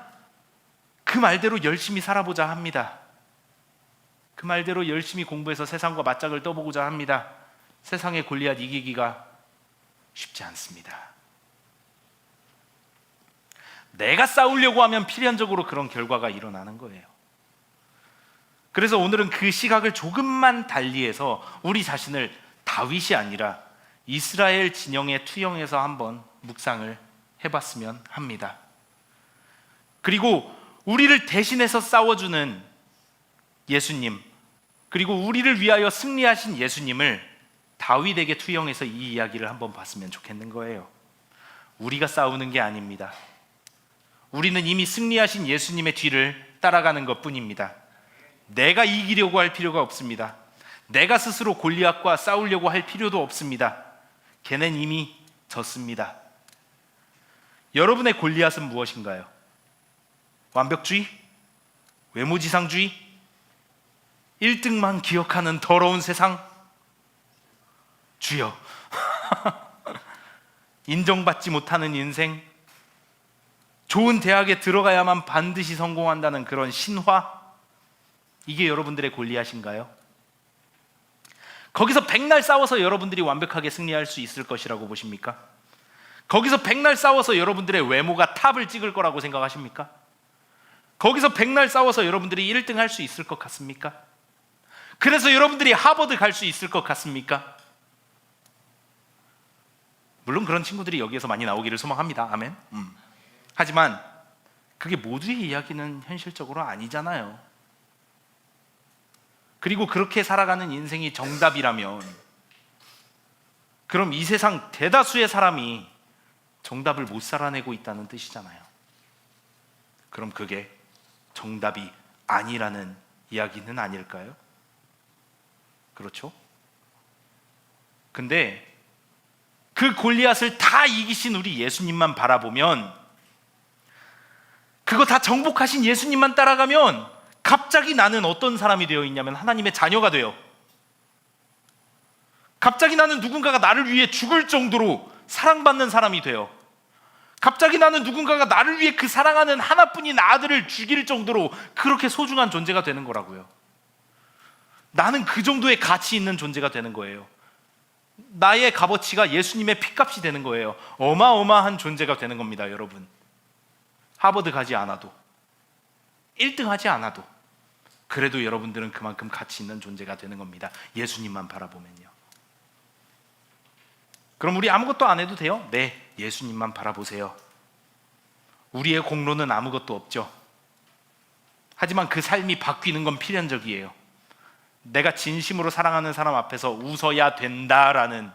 Speaker 2: 그 말대로 열심히 살아보자 합니다. 그 말대로 열심히 공부해서 세상과 맞짱을 떠보고자 합니다. 세상의 골리앗 이기기가 쉽지 않습니다. 내가 싸우려고 하면 필연적으로 그런 결과가 일어나는 거예요. 그래서 오늘은 그 시각을 조금만 달리해서 우리 자신을 다윗이 아니라 이스라엘 진영에 투영해서 한번 묵상을 해봤으면 합니다. 그리고 우리를 대신해서 싸워주는 예수님, 그리고 우리를 위하여 승리하신 예수님을 다윗에게 투영해서 이 이야기를 한번 봤으면 좋겠는 거예요. 우리가 싸우는 게 아닙니다. 우리는 이미 승리하신 예수님의 뒤를 따라가는 것뿐입니다. 내가 이기려고 할 필요가 없습니다. 내가 스스로 골리앗과 싸우려고 할 필요도 없습니다. 걔는 이미 졌습니다. 여러분의 골리앗은 무엇인가요? 완벽주의? 외모지상주의? 1등만 기억하는 더러운 세상? 주여, 인정받지 못하는 인생? 좋은 대학에 들어가야만 반드시 성공한다는 그런 신화, 이게 여러분들의 골리앗인가요? 거기서 백날 싸워서 여러분들이 완벽하게 승리할 수 있을 것이라고 보십니까? 거기서 백날 싸워서 여러분들의 외모가 탑을 찍을 거라고 생각하십니까? 거기서 백날 싸워서 여러분들이 1등 할 수 있을 것 같습니까? 그래서 여러분들이 하버드 갈 수 있을 것 같습니까? 물론 그런 친구들이 여기에서 많이 나오기를 소망합니다. 아멘. 하지만 그게 모두의 이야기는 현실적으로 아니잖아요. 그리고 그렇게 살아가는 인생이 정답이라면, 그럼 이 세상 대다수의 사람이 정답을 못 살아내고 있다는 뜻이잖아요. 그럼 그게 정답이 아니라는 이야기는 아닐까요? 그렇죠? 근데 그 골리앗을 다 이기신 우리 예수님만 바라보면, 그거 다 정복하신 예수님만 따라가면 갑자기 나는 어떤 사람이 되어 있냐면 하나님의 자녀가 돼요. 갑자기 나는 누군가가 나를 위해 죽을 정도로 사랑받는 사람이 돼요. 갑자기 나는 누군가가 나를 위해 그 사랑하는 하나뿐인 아들을 죽일 정도로 그렇게 소중한 존재가 되는 거라고요. 나는 그 정도의 가치 있는 존재가 되는 거예요. 나의 값어치가 예수님의 핏값이 되는 거예요. 어마어마한 존재가 되는 겁니다, 여러분. 하버드 가지 않아도, 1등 하지 않아도, 그래도 여러분들은 그만큼 가치 있는 존재가 되는 겁니다. 예수님만 바라보면요. 그럼 우리 아무것도 안 해도 돼요? 네, 예수님만 바라보세요. 우리의 공로는 아무것도 없죠. 하지만 그 삶이 바뀌는 건 필연적이에요. 내가 진심으로 사랑하는 사람 앞에서 웃어야 된다라는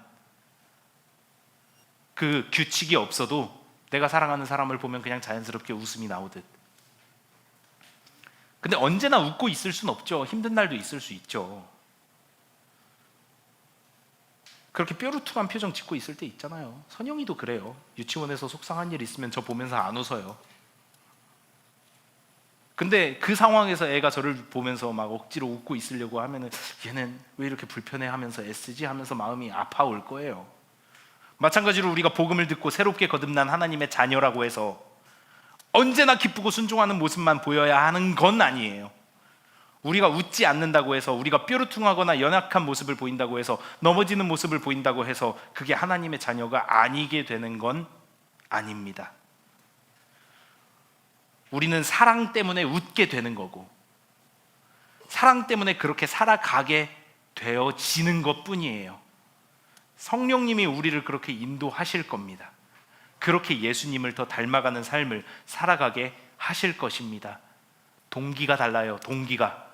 Speaker 2: 그 규칙이 없어도 내가 사랑하는 사람을 보면 그냥 자연스럽게 웃음이 나오듯. 근데 언제나 웃고 있을 수는 없죠. 힘든 날도 있을 수 있죠. 그렇게 뾰루퉁한 표정 짓고 있을 때 있잖아요. 선영이도 그래요. 유치원에서 속상한 일 있으면 저 보면서 안 웃어요. 근데 그 상황에서 애가 저를 보면서 막 억지로 웃고 있으려고 하면은 얘는 왜 이렇게 불편해하면서 애쓰지 하면서 마음이 아파올 거예요. 마찬가지로 우리가 복음을 듣고 새롭게 거듭난 하나님의 자녀라고 해서 언제나 기쁘고 순종하는 모습만 보여야 하는 건 아니에요. 우리가 웃지 않는다고 해서, 우리가 뾰루퉁하거나 연약한 모습을 보인다고 해서, 넘어지는 모습을 보인다고 해서 그게 하나님의 자녀가 아니게 되는 건 아닙니다. 우리는 사랑 때문에 웃게 되는 거고, 사랑 때문에 그렇게 살아가게 되어지는 것뿐이에요. 성령님이 우리를 그렇게 인도하실 겁니다. 그렇게 예수님을 더 닮아가는 삶을 살아가게 하실 것입니다. 동기가 달라요. 동기가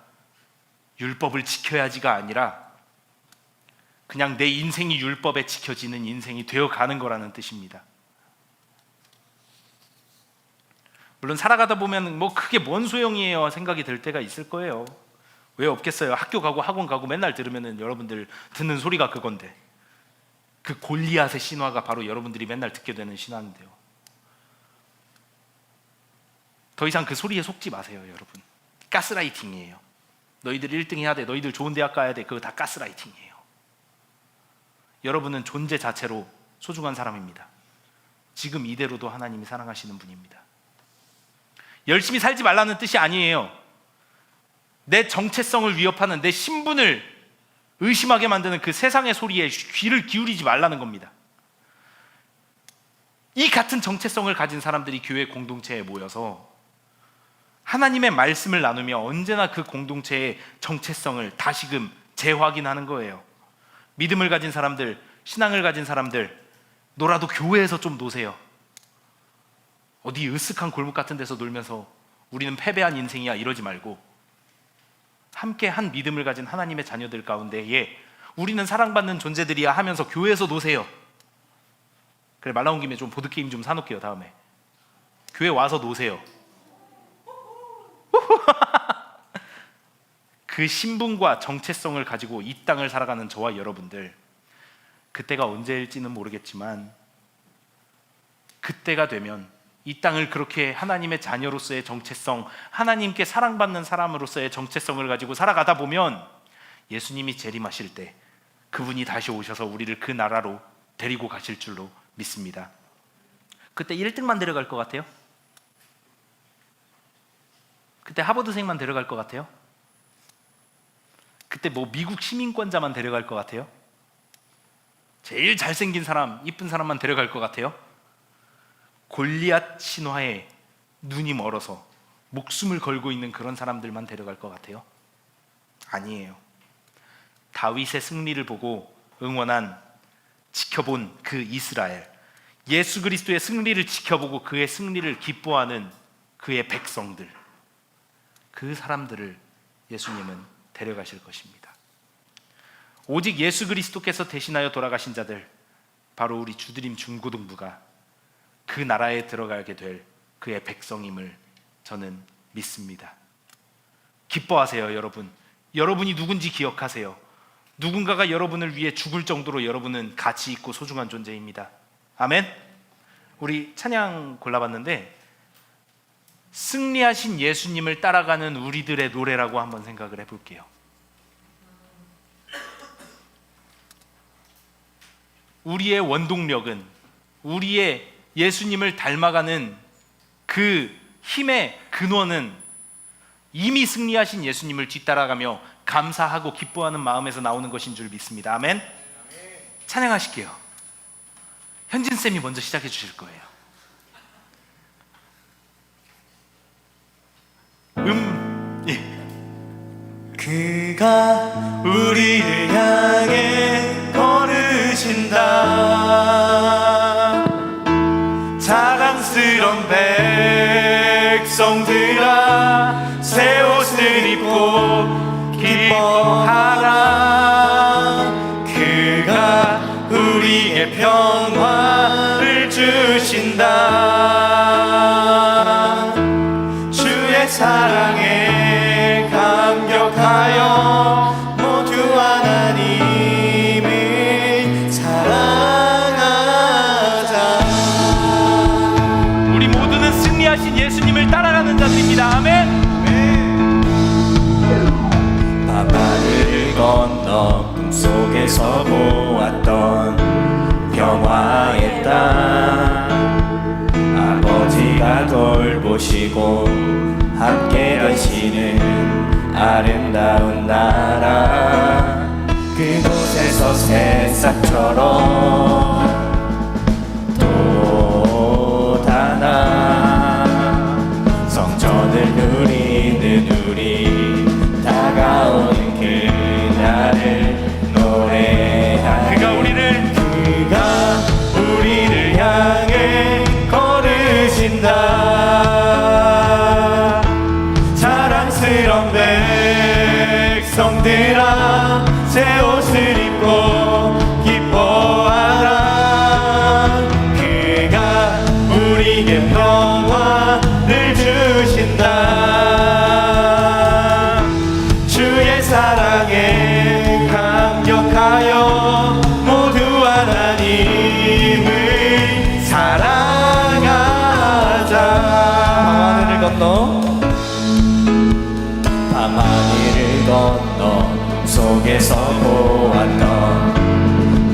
Speaker 2: 율법을 지켜야지가 아니라 그냥 내 인생이 율법에 지켜지는 인생이 되어가는 거라는 뜻입니다. 물론 살아가다 보면 뭐 그게 뭔 소용이에요 생각이 들 때가 있을 거예요. 왜 없겠어요? 학교 가고 학원 가고 맨날 들으면 여러분들 듣는 소리가 그건데, 그 골리앗의 신화가 바로 여러분들이 맨날 듣게 되는 신화인데요. 더 이상 그 소리에 속지 마세요, 여러분. 가스라이팅이에요. 너희들 1등 해야 돼, 너희들 좋은 대학 가야 돼, 그거 다 가스라이팅이에요. 여러분은 존재 자체로 소중한 사람입니다. 지금 이대로도 하나님이 사랑하시는 분입니다. 열심히 살지 말라는 뜻이 아니에요. 내 정체성을 위협하는, 내 신분을 의심하게 만드는 그 세상의 소리에 귀를 기울이지 말라는 겁니다. 이 같은 정체성을 가진 사람들이 교회 공동체에 모여서 하나님의 말씀을 나누며 언제나 그 공동체의 정체성을 다시금 재확인하는 거예요. 믿음을 가진 사람들, 신앙을 가진 사람들, 놀아도 교회에서 좀 노세요. 어디 으슥한 골목 같은 데서 놀면서 우리는 패배한 인생이야 이러지 말고, 함께 한 믿음을 가진 하나님의 자녀들 가운데에 우리는 사랑받는 존재들이야 하면서 교회에서 노세요. 그래, 말 나온 김에 좀 보드게임 좀 사놓을게요. 다음에 교회 와서 노세요. 그 신분과 정체성을 가지고 이 땅을 살아가는 저와 여러분들, 그때가 언제일지는 모르겠지만 그때가 되면 이 땅을 그렇게 하나님의 자녀로서의 정체성, 하나님께 사랑받는 사람으로서의 정체성을 가지고 살아가다 보면 예수님이 재림하실 때 그분이 다시 오셔서 우리를 그 나라로 데리고 가실 줄로 믿습니다. 그때 1등만 데려갈 것 같아요? 그때 하버드생만 데려갈 것 같아요? 그때 뭐 미국 시민권자만 데려갈 것 같아요? 제일 잘생긴 사람, 이쁜 사람만 데려갈 것 같아요? 골리앗 신화에 눈이 멀어서 목숨을 걸고 있는 그런 사람들만 데려갈 것 같아요? 아니에요. 다윗의 승리를 보고 응원한, 지켜본 그 이스라엘, 예수 그리스도의 승리를 지켜보고 그의 승리를 기뻐하는 그의 백성들, 그 사람들을 예수님은 데려가실 것입니다. 오직 예수 그리스도께서 대신하여 돌아가신 자들, 바로 우리 주드림 중고등부가 그 나라에 들어가게 될 그의 백성임을 저는 믿습니다. 기뻐하세요, 여러분. 여러분이 누군지 기억하세요. 누군가가 여러분을 위해 죽을 정도로 여러분은 가치 있고 소중한 존재입니다. 아멘. 우리 찬양 골라봤는데, 승리하신 예수님을 따라가는 우리들의 노래라고 한번 생각을 해볼게요. 우리의 원동력은, 우리의 예수님을 닮아가는 그 힘의 근원은 이미 승리하신 예수님을 뒤따라가며 감사하고 기뻐하는 마음에서 나오는 것인 줄 믿습니다. 아멘. 찬양하실게요. 현진쌤이 먼저 시작해 주실 거예요. 예.
Speaker 1: 그가 우리를 향해 걸으신다. 자랑스런 백성들아, 새 옷을 입고 기뻐하라. 그가 우리의 평화를 주신다. 주의 사랑에 감격하여 모두 하나님을 사랑하자.
Speaker 2: 우리 모두는 승리하신 예수님을 따라가는 자들입니다. 아멘.
Speaker 1: 밤하늘을 건너 꿈속에서 보았던 평화의 땅, 아버지가 돌보시고 함께 가시는 아름다운 나라. 그곳에서 새싹처럼 돋아나 성전을 누리는 우리, 다가오는 그날을 노래하리. 그가 우리를 향해 걸으신다. 자랑스런 백성들아, 새 옷을 입고 기뻐하라. 그가 우리에게 평화를 주신다. 주의 사랑에 감격하여 모두 하나님을 사랑하자. 밤하늘을 건너 꿈속에서 보았던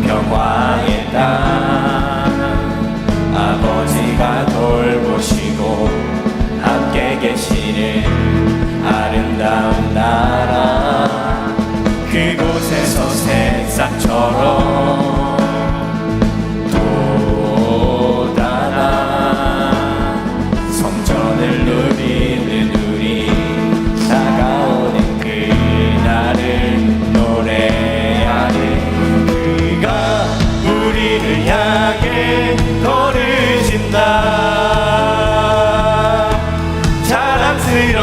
Speaker 1: 평화의 땅, 아버지가 돌보시고 함께 계시는 아름다운 나라. 그곳에서 새싹처럼 돋아나 성전을 누리는 우리, 다가오는 그날을 노래하리. 그가 우리를 향해 걸으신다. 자랑스런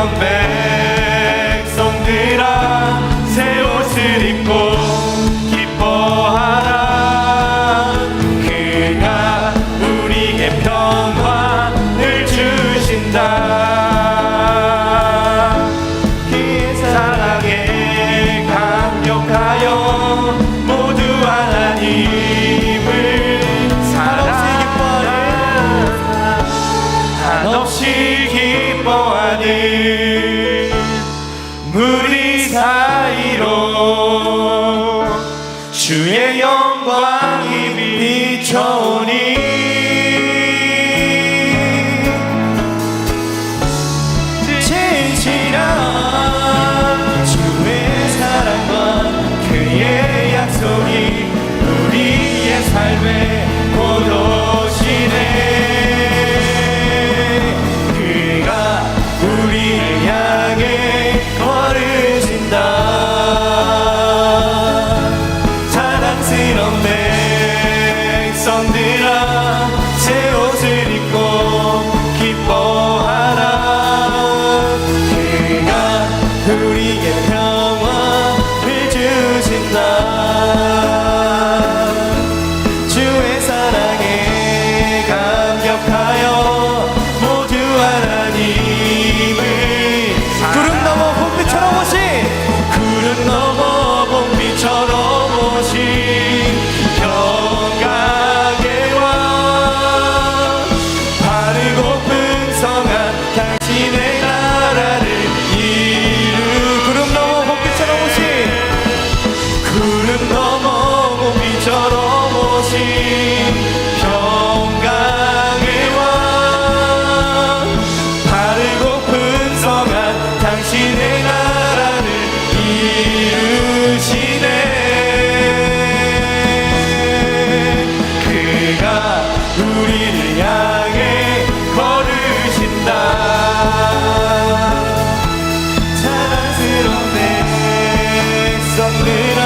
Speaker 1: 백성들아, 새 옷을 입고 기뻐하라. 그가 우리에게 평화를 주신다. 그의 사랑에 감격하여 모두 하나님을 한없이 기뻐하는 우리 사이로 주의 영광이 비춰오니, 진실한 삶의 포도시네. 그가 우리를 향해 걸으신다. 자랑스러운 백성들아 새 옷을 입고 기뻐하라. 그가 우리의 평화를 주신다. 주의 사랑에 감격하여 모두 하나님을 구름 넘어 봄비처럼 오신 구름 넘어 봄비처럼 오신 평강의 왕 바르고 풍성한 당신의 나라를 구름 넘어 봄비처럼 오신 구름 넘어 봄비처럼 오신 평강의 왕 바르고 풍성한 당신의 나라를 이루시네. 그가 우리를 향해 걸으신다. 자랑스러운 백성들아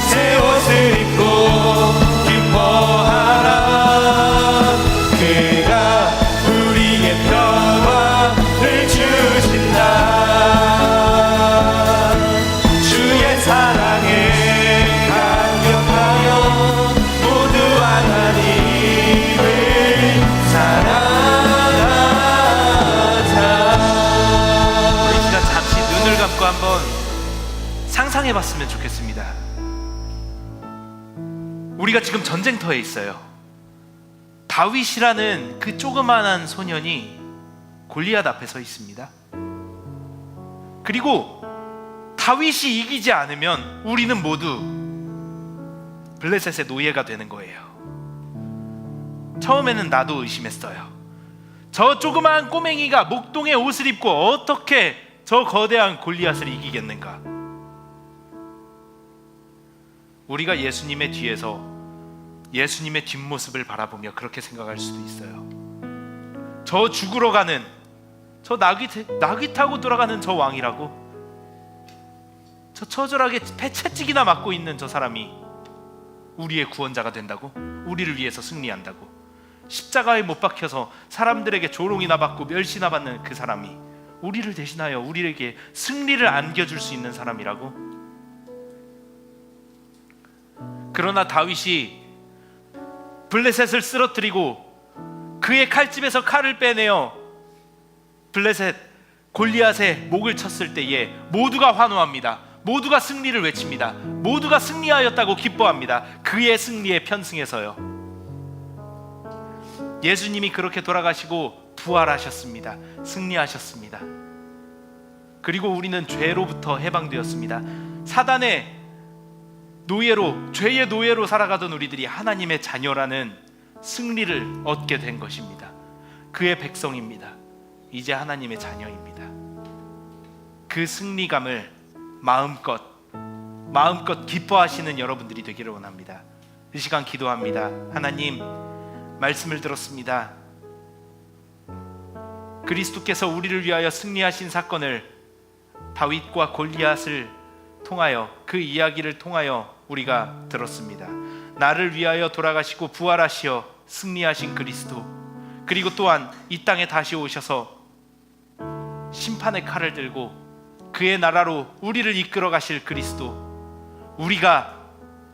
Speaker 1: 새 옷을 입고 기뻐하라. 그가 우리의 평화를 주신다. 주의 사랑에 감격하여 모두 하나님을 사랑하자.
Speaker 2: 우리 시간 잠시 눈을 감고 한번 상상해 봤으면 좋겠습니다. 우리가 지금 전쟁터에 있어요. 다윗이라는 그 조그만한 소년이 골리앗 앞에 서 있습니다. 그리고 다윗이 이기지 않으면 우리는 모두 블레셋의 노예가 되는 거예요. 처음에는 나도 의심했어요. 저 조그마한 꼬맹이가 목동의 옷을 입고 어떻게 저 거대한 골리앗을 이기겠는가? 우리가 예수님의 뒤에서 예수님의 뒷모습을 바라보며 그렇게 생각할 수도 있어요. 저 죽으러 가는, 저 나귀 타고 돌아가는 저 왕이라고? 저 처절하게 채찍이나 맞고 있는 저 사람이 우리의 구원자가 된다고? 우리를 위해서 승리한다고? 십자가에 못 박혀서 사람들에게 조롱이나 받고 멸시나 받는 그 사람이 우리를 대신하여 우리에게 승리를 안겨줄 수 있는 사람이라고? 그러나 다윗이 블레셋을 쓰러뜨리고 그의 칼집에서 칼을 빼내어 블레셋 골리앗의 목을 쳤을 때에 모두가 환호합니다. 모두가 승리를 외칩니다. 모두가 승리하였다고 기뻐합니다. 그의 승리에 편승해서요. 예수님이 그렇게 돌아가시고 부활하셨습니다. 승리하셨습니다. 그리고 우리는 죄로부터 해방되었습니다. 사단의 노예로, 죄의 노예로 살아가던 우리들이 하나님의 자녀라는 승리를 얻게 된 것입니다. 그의 백성입니다. 이제 하나님의 자녀입니다. 그 승리감을 마음껏 기뻐하시는 여러분들이 되기를 원합니다. 이 시간 기도합니다. 하나님, 말씀을 들었습니다. 그리스도께서 우리를 위하여 승리하신 사건을 다윗과 골리앗을 통하여, 그 이야기를 통하여 우리가 들었습니다. 나를 위하여 돌아가시고 부활하시어 승리하신 그리스도, 그리고 또한 이 땅에 다시 오셔서 심판의 칼을 들고 그의 나라로 우리를 이끌어 가실 그리스도, 우리가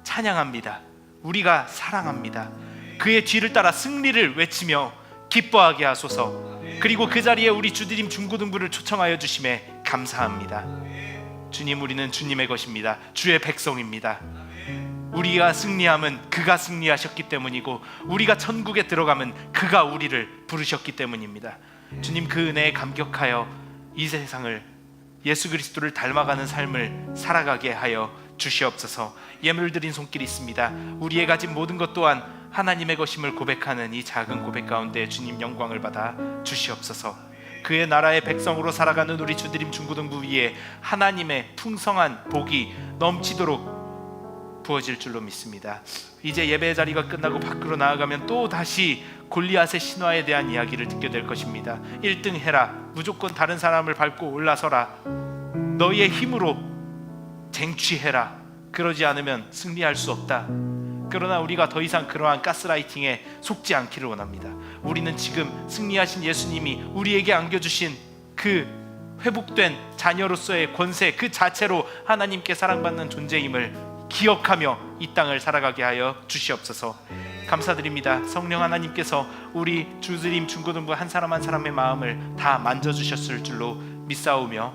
Speaker 2: 찬양합니다. 우리가 사랑합니다. 그의 뒤를 따라 승리를 외치며 기뻐하게 하소서. 그리고 그 자리에 우리 주드림 중고등부를 초청하여 주심에 감사합니다. 주님, 우리는 주님의 것입니다. 주의 백성입니다. 우리가 승리함은 그가 승리하셨기 때문이고, 우리가 천국에 들어가면 그가 우리를 부르셨기 때문입니다. 주님, 그 은혜에 감격하여 이 세상을, 예수 그리스도를 닮아가는 삶을 살아가게 하여 주시옵소서. 예물 드린 손길이 있습니다. 우리의 가진 모든 것 또한 하나님의 것임을 고백하는 이 작은 고백 가운데 주님 영광을 받아 주시옵소서. 그의 나라의 백성으로 살아가는 우리 주드림 중고등부 위에 하나님의 풍성한 복이 넘치도록 부어질 줄로 믿습니다. 이제 예배 자리가 끝나고 밖으로 나아가면 또 다시 골리앗의 신화에 대한 이야기를 듣게 될 것입니다. 1등 해라, 무조건 다른 사람을 밟고 올라서라, 너희의 힘으로 쟁취해라, 그러지 않으면 승리할 수 없다. 그러나 우리가 더 이상 그러한 가스라이팅에 속지 않기를 원합니다. 우리는 지금 승리하신 예수님이 우리에게 안겨주신 그 회복된 자녀로서의 권세 그 자체로 하나님께 사랑받는 존재임을 기억하며 이 땅을 살아가게 하여 주시옵소서. 감사드립니다. 성령 하나님께서 우리 주드림 중고등부 한 사람 한 사람의 마음을 다 만져주셨을 줄로 믿사오며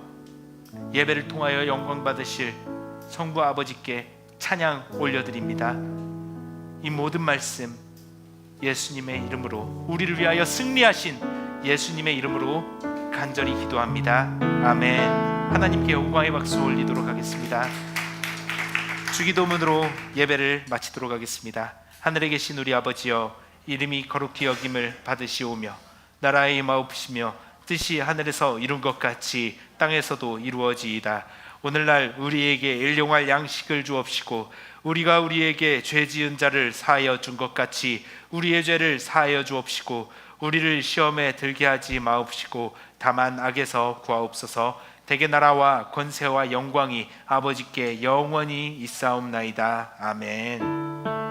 Speaker 2: 예배를 통하여 영광 받으실 성부 아버지께 찬양 올려드립니다. 이 모든 말씀 예수님의 이름으로, 우리를 위하여 승리하신 예수님의 이름으로 간절히 기도합니다. 아멘. 하나님께 영광의 박수 올리도록 하겠습니다. 주기도문으로 예배를 마치도록 하겠습니다. 하늘에 계신 우리 아버지여, 이름이 거룩히 여김을 받으시오며 나라의 임하옵시며 뜻이 하늘에서 이룬 것 같이 땅에서도 이루어지이다. 오늘날 우리에게 일용할 양식을 주옵시고 우리가 우리에게 죄 지은 자를 사하여 준 것 같이 우리의 죄를 사하여 주옵시고 우리를 시험에 들게 하지 마옵시고 다만 악에서 구하옵소서. 대개 나라와 권세와 영광이 아버지께 영원히 있사옵나이다. 아멘.